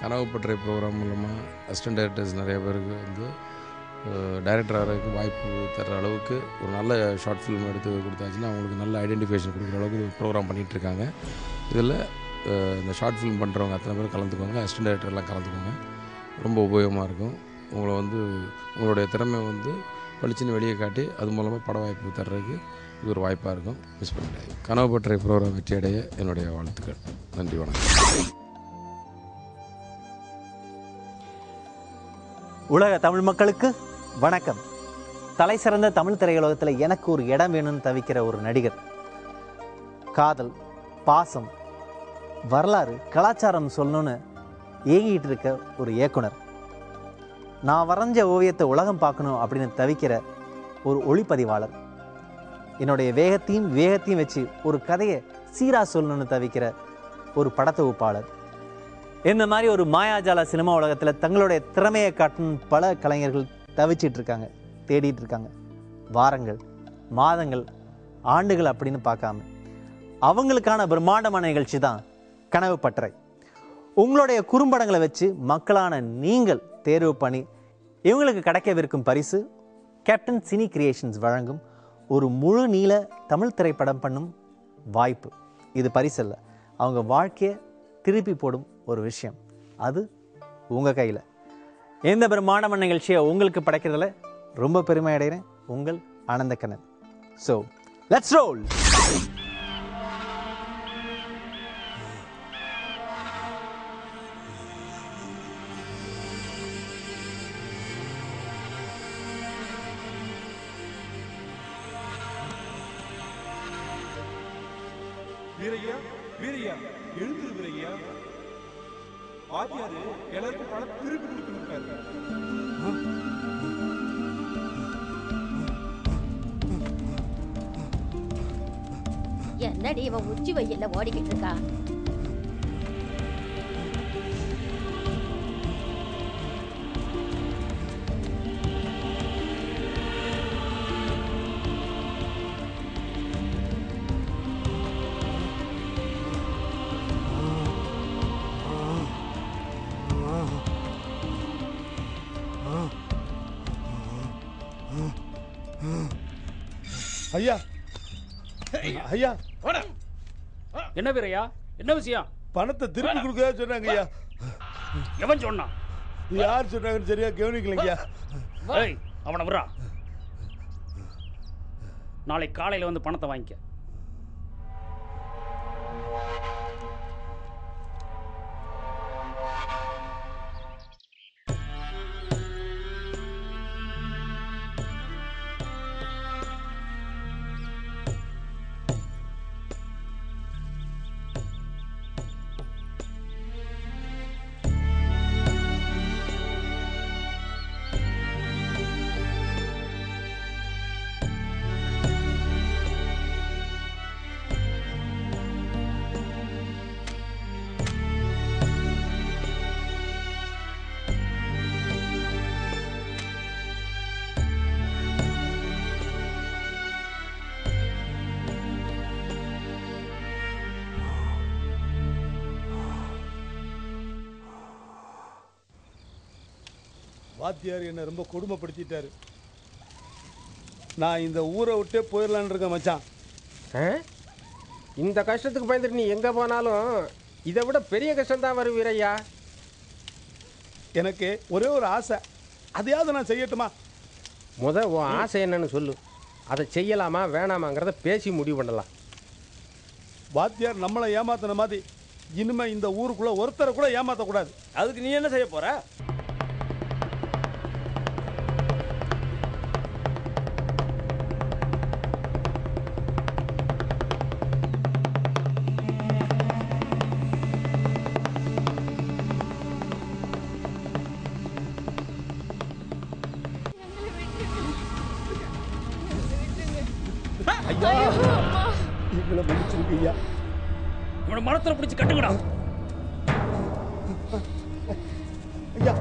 கனவு பற்றை ப்ரோக்ராம் மூலமாக அசிஸ்டன்ட் டைரக்டர்ஸ் நிறைய பேருக்கு வந்து டைரக்டர் ஆகிறதுக்கு வாய்ப்பு தர்ற அளவுக்கு ஒரு நல்ல ஷார்ட் ஃபிலிம் எடுத்து கொடுத்தாச்சுன்னா அவங்களுக்கு நல்ல ஐடென்டிஃபிகேஷன் கொடுக்குற அளவுக்கு ப்ரோக்ராம் பண்ணிகிட்ருக்காங்க. இதில் இந்த ஷார்ட் ஃபிலிம் பண்ணுறவங்க அத்தனை பேர் கலந்துக்கோங்க, அசிஸ்டன்ட் டைரக்டர்லாம் கலந்துக்கோங்க. ரொம்ப உபயோகமாக இருக்கும். உங்களை வந்து உங்களுடைய திறமை வந்து பளிச்சுன்னு வெளியே காட்டி அது மூலமாக பட வாய்ப்பு தர்றதுக்கு இது ஒரு வாய்ப்பாக இருக்கும். மிஸ் பண்ணிட்டாங்க. கனவு பற்றை ப்ரோக்ராம் வெற்றி அடைய என்னுடைய வாழ்த்துக்கள். நன்றி, வணக்கம். உலக தமிழ் மக்களுக்கு வணக்கம். தலை சிறந்த தமிழ் திரையுலகத்தில் எனக்கு ஒரு இடம் வேணும்னு தவிக்கிற ஒரு நடிகர், காதல், பாசம், வரலாறு, கலாச்சாரம் சொல்லணும்னு ஏங்கிட்டு இருக்க ஒரு இயக்குனர், நான் வரைஞ்ச ஓவியத்தை உலகம் பார்க்கணும் அப்படின்னு தவிக்கிற ஒரு ஒளிப்பதிவாளர், என்னுடைய வேகத்தையும் வச்சு ஒரு கதையை சீராக சொல்லணும்னு தவிக்கிற ஒரு படத்தொகுப்பாளர், இந்த மாதிரி ஒரு மாயாஜால சினிமா உலகத்தில் தங்களுடைய திறமையை காட்டும் பல கலைஞர்கள் தவிச்சிட்டு இருக்காங்க, தேடிட்டு இருக்காங்க. வாரங்கள், மாதங்கள், ஆண்டுகள் அப்படின்னு பார்க்காம அவங்களுக்கான பிரம்மாண்டமான நிகழ்ச்சி தான் கனவு பற்றை. உங்களுடைய குறும்படங்களை வச்சு மக்களான நீங்கள் தேர்வு பண்ணி இவங்களுக்கு கிடைக்கவிருக்கும் பரிசு கேப்டன் சினி கிரியேஷன்ஸ் வழங்கும் ஒரு முழு நீள தமிழ் திரைப்படம் பண்ணும் வாய்ப்பு. இது பரிசு இல்லை, அவங்க வாழ்க்கையை திருப்பி போடும் ஒரு விஷயம். அது உங்கள் கையில். இந்த பிரம்மாண்டமான நிகழ்ச்சியை உங்களுக்கு படைக்கிறதுல ரொம்ப பெருமை அடைகிறேன். உங்கள் Ananthakannan. So let's roll. Veeraiya, Veeraiya, எழுந்துரு வீரையா. வாத்தியாரு எல்லாருக்கும் பணம் திருப்பி கொடுத்துருக்காரு. என்னடி இவன் உச்சி வெயில்ல ஓடிக்கிட்டு இருக்கா? ஐயா, ஐயா, என்ன வீரையா, என்ன விஷயம்? பணத்தை திருப்பி கொடுக்க சொன்னாங்க ஐயா. எவன் சொன்னான்? யார் சொன்னாங்கன்னு சரியா கவனிக்கலைங்கய்யா. அவனை விட்றா. நாளை காலையில் வந்து பணத்தை வாங்கிக்க. வாத்தியார் என்னை ரொம்ப கொடுமைப்படுத்திட்டாரு. நான் இந்த ஊரை விட்டே போயிடலான்னு இருக்கேன் மச்சான். இந்த கஷ்டத்துக்கு பயந்துட்டு நீ எங்கே போனாலும் இதை விட பெரிய கஷ்டம்தான் வரும் வீரையா. எனக்கு ஒரே ஒரு ஆசை, அதையாவது நான் செய்யட்டுமா? உன் ஆசை என்னன்னு சொல்லு, அதை செய்யலாமா வேணாமாங்கிறத பேசி முடிவு பண்ணலாம். வாத்தியார் நம்மளை ஏமாத்தின மாதிரி இனிமே இந்த ஊருக்குள்ள ஒருத்தரை கூட ஏமாற்றக்கூடாது. அதுக்கு நீ என்ன செய்ய போற? எங்களை மன்னிச்சிருக்கீங்க. இவனை மரத்தில் பிடிச்சி கட்டுங்கடா. ஐயா,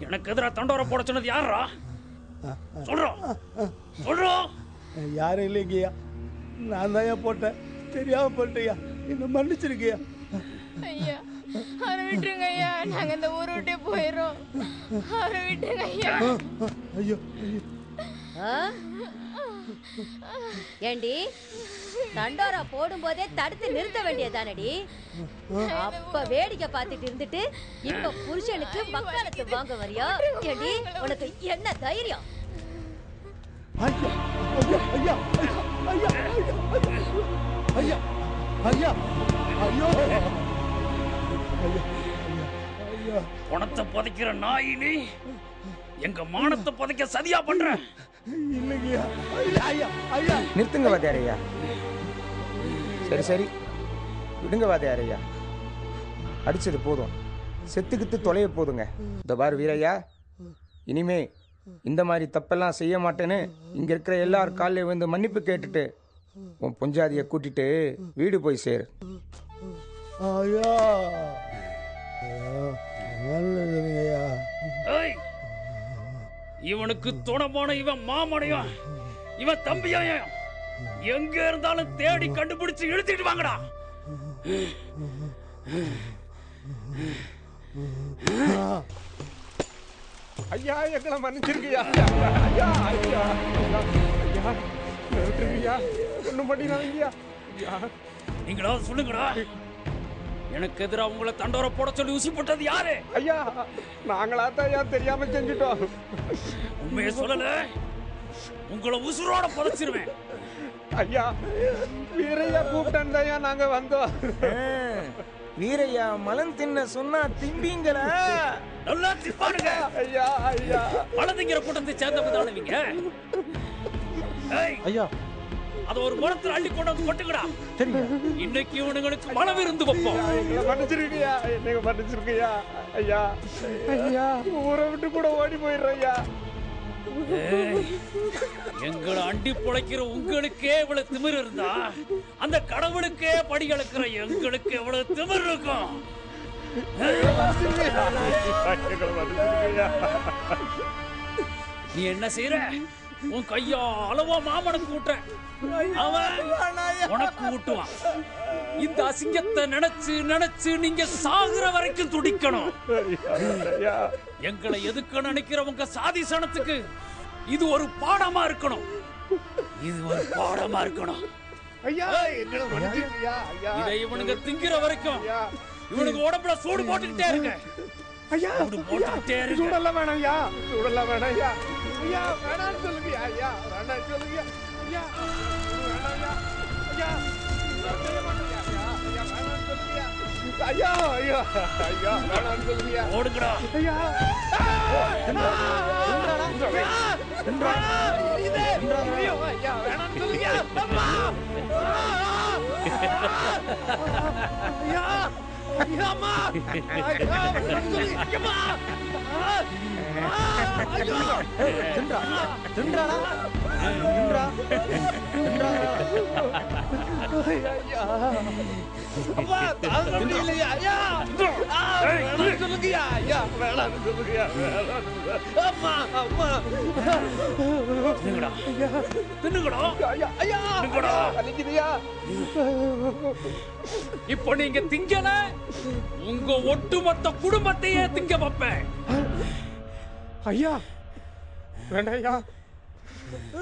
எனக்கு எதிராக தண்டோரை போட சொன்னது யாரா? சொல்றோம் சொல்றோம். யாரும் இல்லைங்கய்யா. நான் தான் போட்டேன், தெரியாம போட்டேயா, என்ன மன்னிச்சிருக்கியா? ஐயா அவரை விட்டுருங்க ஐயா, நாங்க இந்த ஊரை விட்டே போயிடுறோம். அவரை விட்டுருங்க ஐயா. ஐயோ ஐயோ. ஆ? ஏண்டி தண்டோரா போடும்போதே தடுத்து நிறுத்த வேண்டியதானடி? அப்ப வேடிக்கை பார்த்துட்டு இருந்துட்டு இப்ப புருஷனுக்கு வக்காலத்து வாங்க வரியா? ஏண்டி உனக்கு என்ன தைரியம்? ஐயா ஐயா ஐயா ஐயா ஐயா ஐயோ ஐயா. பணத்தை புதைக்கிற நாய் நீ எங்க மானத்தை புதைக்க சதியா பண்ற? இல்லைங்கய்யா. ஐயா ஐயா ஐயா. நிறுத்துங்க வாத்தியார் ஐயா. சரி சரி விடுங்க வாத்தியார் ஐயா, அடிச்சது போதும், செத்துக்கிட்டு தொலைய போதுங்க. இந்த பாரு வீரையா, இனிமே இந்த மாதிரி தப்பெல்லாம் செய்ய மாட்டேன்னு இங்க இருக்கிற எல்லார் காலையும் வந்து மன்னிப்பு கேட்டுட்டு உன் பொஞ்சாதியை கூட்டிட்டு வீடு போய் சேரு. ஐயா நல்லதுங்கய்யா. ஏய், இவனுக்கு துணை போன இவன் மாமனையும் இவன் தம்பியையும் எங்க இருந்தாலும் தேடி கண்டுபிடிச்சு இழுத்துட்டு வாங்கடா. ஐயா எங்களை மன்னிச்சிருக்கியா? ஐயா ஐயா ஐயா விட்டுருக்கியா? ஒன்றும் பண்ணிடாதீங்கய்யா. நீங்களாவது சொல்லுங்கடா, எனக்கு எதிராக உங்களை தண்டோர போட சொல்லி ஊசி போட்டது யாரு? ஐயா நாங்களா தான் ஐயா தெரியாம செஞ்சுட்டோம். உண்மையை சொல்லல, உங்களை உசுரோட புதைச்சிருவேன். ஐயா வீரையா கூப்பிட்டேன் ஐயா நாங்க வந்தோம். வீரையா மலம் தின்ன சொன்னா திம்பிங்களா? நல்லா திப்பானுங்க. ஐயா ஐயா மலதிங்கிற கூட்டத்தை சேர்ந்தவங்க. ஏய் ஐயா அத ஒரு மரத்துல அள்ளி கொண்டு வந்து கொட்டுங்கடா. சரிங்க. இன்னைக்கு இவனுங்களுக்கு மனம் இருந்து வைப்போம். எங்களை மன்னிச்சிருக்கியா? என்னங்க மன்னிச்சிருக்கியா? ஐயா ஐயா ஊரை விட்டு கூட ஓடி போயிடுறோம் ஐயா. எங்களை அண்டி பொழைக்கிற உங்களுக்கே இவ்வளவு திமிர் இருந்தா அந்த கடவுளுக்கே படி அளக்கிற எங்களுக்கு எவ்வளவு திமிர் இருக்கும்? நீ என்ன செய்யற? உன் கையா அளவா மாமனுக்கு ஊட்டுற, அவன் உனக்கு ஊட்டுவான். இந்த அசிங்கத்தை நினைச்சு நினைச்சு நீங்க சாகுற வரைக்கும் துடிக்கணும். எங்களை எதுக்கு நினைக்கிறவங்க சாதி சனத்துக்கு இது ஒரு பாடமா இருக்கணும். இது ஒரு பாடமா இருக்கணும். ஐயா எங்களை மன்னிச்சிருக்கியா? ஐயா இதை இவனுங்க திங்கிற வரைக்கும் இவனுக்கு உடம்புல சூடு போட்டுக்கிட்டே இருங்க. ஐயா சூடு போட்டுக்கிட்டே இருங்க. சூடெல்லாம் வேணாம் ஐயா, சூடெல்லாம் வேணாம் ஐயா. ஐயா வேணாம்னு சொல்லுங்க ஐயா, வேணாம் சொல்லுங்க ஐயா, வேணாம் ஐயா. ஐயா செய்ய மாட்டேன் ஐயா. ஐயா வேணாம்னு சொல்லுங்க ஐயா. ஐயா ஐயா வேணாம்னு சொல்லுங்க ஓடுங்கடா. ஐயா. ஐயா வேணாம்னு சொல்லுங்க. அம்மா. ஐயா ஐயா அம்மா. ஐயா வேணாம்னு சொல்லுங்க. அம்மா. ஐயா தின்றா தின்றாடா தின்றா தின்றா. ஐயா அம்மா தாங்க முடியலையா? ஐயா வேணாம்னு சொல்லுங்கயா. ஐயா வேணாம்னு சொல்லுங்கயா. அம்மா அம்மா தின்னுங்கடா. தின்னுங்கடா. ஐயா ஐயா தின்னுங்கடா. வலிக்குதுயா. இப்போ நீங்க திங்கல, உங்க ஒட்டுமொத்த குடும்பத்தையே திங்க வைப்பேன். ஐயா வேண்டாம் ஐயா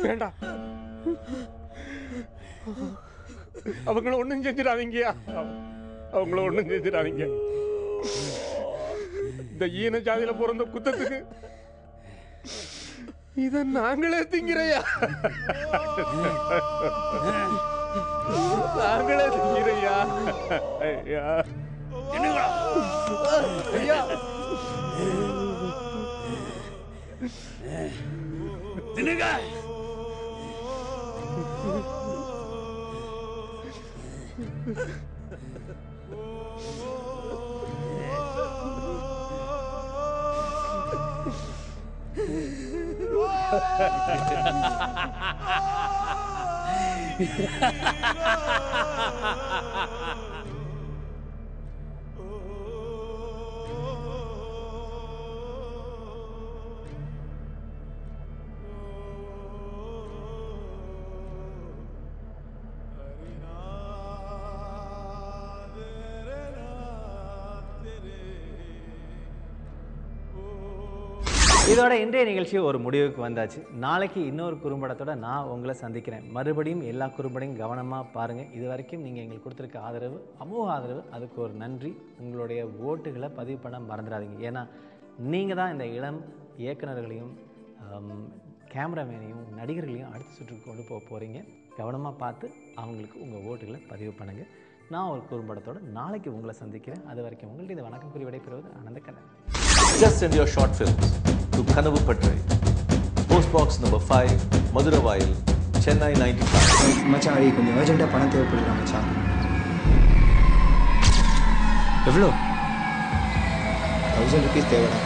வேண்டாம். அவங்கள ஒண்ணும் செஞ்சிடாதீங்கயா, அவங்கள ஒண்ணும் செஞ்சிடாதீங்க. இந்த ஈன ஜாதியில பிறந்த குத்தத்துக்கு இத நாங்களே திங்கிறையா, நாங்களே திங்கிறையா. ஐயா தின்னுங்கடா. ஐயா தின்னுங்க. இதோட இன்றைய நிகழ்ச்சி ஒரு முடிவுக்கு வந்தாச்சு. நாளைக்கு இன்னொரு குறும்படத்தோட நான் உங்களை சந்திக்கிறேன். மறுபடியும் எல்லா குறும்படையும் கவனமாக பாருங்கள். இது வரைக்கும் நீங்கள் எங்களுக்கு கொடுத்துருக்க ஆதரவு, அமோக ஆதரவு, அதுக்கு ஒரு நன்றி. உங்களுடைய ஓட்டுகளை பதிவு பண்ண மறந்துடாதீங்க. ஏன்னா நீங்கள் தான் இந்த இளம் இயக்குநர்களையும் கேமராமேனையும் நடிகர்களையும் அடுத்த சுற்றுக்கு கொண்டு போக போகிறீங்க. கவனமாக பார்த்து அவங்களுக்கு உங்கள் ஓட்டுகளை பதிவு பண்ணுங்கள். நான் ஒரு குறும்படத்தோட நாளைக்கு உங்களை சந்திக்கிறேன். அது வரைக்கும் உங்கள்கிட்ட இந்த வணக்கம் கூறி விடைபெறுவது ஆனந்த Kannan. Just send your short films to Kanavu Patrai, Post Box number 5, Maduravail, Chennai 95. மச்சான் அடி கொஞ்சம் அர்ஜென்ட்டாக பணம் தேவைப்படுதா மச்சான்? எவ்வளோ? 1000 rupees தேவைடா.